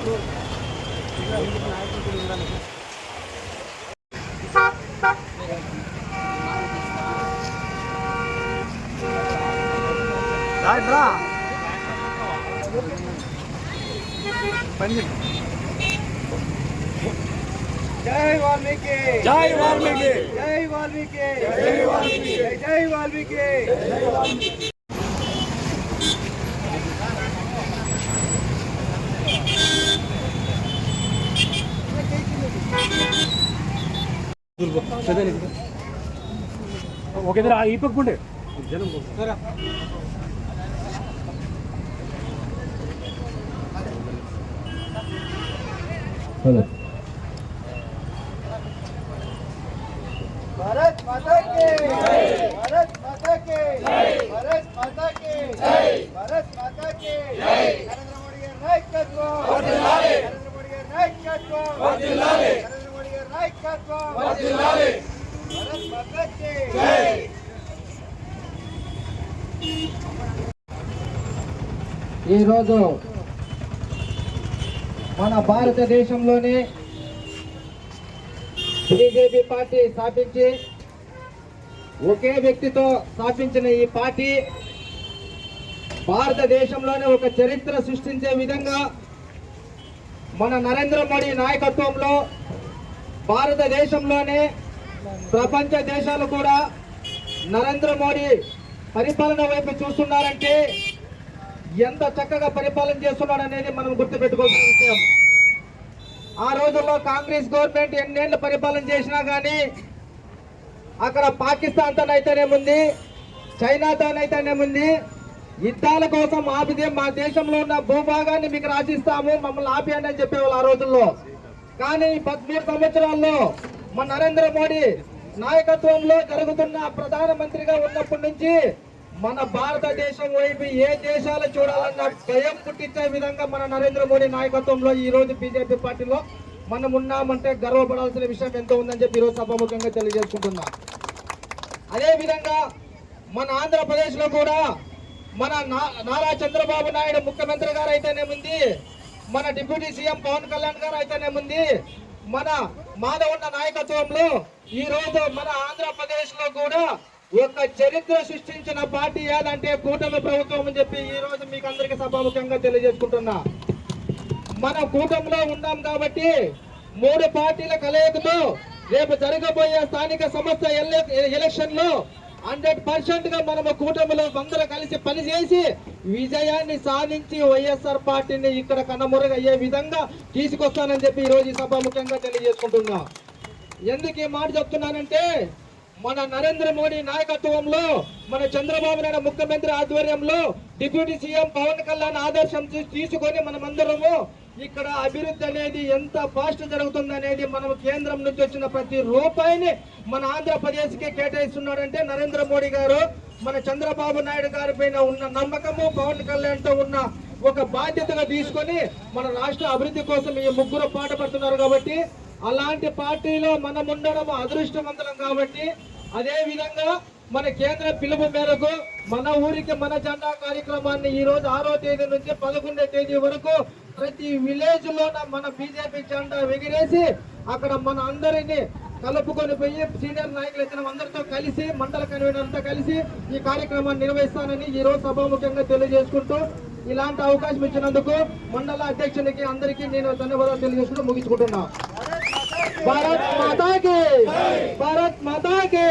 जय वाल्मीकि जय वाल्मीकि जय वाल्मीकि जय वाल्मीकि जय वाल्मीकि जय वाल्मीकि ఓకే ఈ పక్కుండే జనం హలో भारत माता की जय भारत माता की जय भारत माता की जय भारत माता की जय नरेंद्र मोदी గారి నాయకత్వం వర్ధిల్లాలి నరేంద్ర మోడీ గారి నాయకత్వం వర్ధిల్లాలి నరేంద్ర మోడీ గారి నాయకత్వం వర్ధిల్లాలి भारत माता की जय ఈ రోజు మన భారతదేశంలోనే బీజేపీ పార్టీ స్థాపించి ఒకే వ్యక్తితో స్థాపించిన ఈ పార్టీ భారతదేశంలోనే ఒక చరిత్ర సృష్టించే విధంగా మన నరేంద్ర మోడీ నాయకత్వంలో భారతదేశంలోనే ప్రపంచ దేశాలు కూడా నరేంద్ర మోడీ పరిపాలన వైపు చూస్తున్నారంటే ఎంత చక్కగా పరిపాలన చేస్తున్నాడు అనేది మనం గుర్తుపెట్టుకోవాల్సిన విషయం. ఆ రోజుల్లో కాంగ్రెస్ గవర్నమెంట్ ఎన్నేళ్ళు పరిపాలన చేసినా కానీ అక్కడ పాకిస్తాన్తోనైతేనేముంది, చైనాతోనైతేనేముంది, యుద్ధాల కోసం ఆపితే మా దేశంలో ఉన్న భూభాగాన్ని మీకు రాసిస్తాము, మమ్మల్ని ఆపియండి అని చెప్పేవాళ్ళు ఆ రోజుల్లో. కానీ 13 సంవత్సరాల్లో మన నరేంద్ర మోడీ నాయకత్వంలో జరుగుతున్న ప్రధానమంత్రిగా ఉన్నప్పటి నుంచి మన భారతదేశం వైపు ఏ దేశాలు చూడాలన్న భయం పుట్టించే విధంగా మన నరేంద్ర మోడీ నాయకత్వంలో ఈ రోజు బీజేపీ పార్టీలో మనం ఉన్నామంటే గర్వపడాల్సిన విషయం ఎంతో ఉందని చెప్పి ఈరోజు సభాముఖంగా తెలియజేసుకుంటున్నా. అదే విధంగా మన ఆంధ్రప్రదేశ్ లో కూడా మన నారా చంద్రబాబు నాయుడు ముఖ్యమంత్రి గారు అయితేనేముంది, మన డిప్యూటీ సీఎం పవన్ కళ్యాణ్ గారు అయితేనేముంది, మన మాధవన్న నాయకత్వంలో ఈ రోజు మన ఆంధ్రప్రదేశ్ లో కూడా ఒక చరిత్ర సృష్టించిన పార్టీ ఏదంటే కూటమి ప్రభుత్వం అని చెప్పి ఈ రోజు మీకు అందరికీ సభాముఖంగా తెలియజేసుకుంటున్నా. మనం కూటమిలో ఉన్నాం కాబట్టి 3 పార్టీల కలయికతో రేపు జరగబోయే స్థానిక సంస్థ ఎలక్షన్ లో 100% గా మనము కూటమిలో అందరూ కలిసి పనిచేసి విజయాన్ని సాధించి వైఎస్ఆర్ పార్టీని ఇక్కడ కనుమరుగు అయ్యే విధంగా తీసుకొస్తానని చెప్పి ఈ రోజు ఈ సభాముఖంగా తెలియజేసుకుంటున్నా. ఎందుకు ఈ మాట చెప్తున్నానంటే మన నరేంద్ర మోడీ నాయకత్వంలో మన చంద్రబాబు నాయుడు ముఖ్యమంత్రి ఆధ్వర్యంలో డిప్యూటీ సీఎం పవన్ కళ్యాణ్ ఆదర్శం తీసుకొని మనమందరము ఇక్కడ అభివృద్ధి అనేది ఎంత ఫాస్ట్ జరుగుతుంది అనేది మనం కేంద్రం నుంచి వచ్చిన ప్రతి రూపాయిని మన ఆంధ్రప్రదేశ్ కి కేటాయిస్తున్నాడంటే నరేంద్ర మోడీ గారు మన చంద్రబాబు నాయుడు గారి పైన ఉన్న నమ్మకము, పవన్ కళ్యాణ్ తో ఉన్న ఒక బాధ్యతగా తీసుకొని మన రాష్ట్ర అభివృద్ధి కోసం ఈ ముగ్గురు పాటుపడుతున్నారు. కాబట్టి అలాంటి పార్టీలో మనం ఉండడం అదృష్టవంతులం. కాబట్టి అదే విధంగా మన కేంద్ర పిలుపు మేరకు మన ఊరికి మన జెండా కార్యక్రమాన్ని ఈ రోజు 6వ తేదీ నుంచి 11వ తేదీ వరకు ప్రతి విలేజ్ లోన మన బీజేపీ జెండా ఎగిరేసి అక్కడ మన అందరినీ కలుపుకొని పోయి సీనియర్ నాయకులు ఇచ్చిన అందరితో కలిసి మండల కన్వీనర్తో కలిసి ఈ కార్యక్రమాన్ని నిర్వహిస్తానని ఈ రోజు సభాముఖంగా తెలియజేసుకుంటూ ఇలాంటి అవకాశం ఇచ్చినందుకు మండల అధ్యక్షునికి అందరికీ నేను ధన్యవాదాలు తెలియజేసుకుంటూ ముగించుకుంటున్నా. భారత్ మాతా కి భారత్ మాతా కి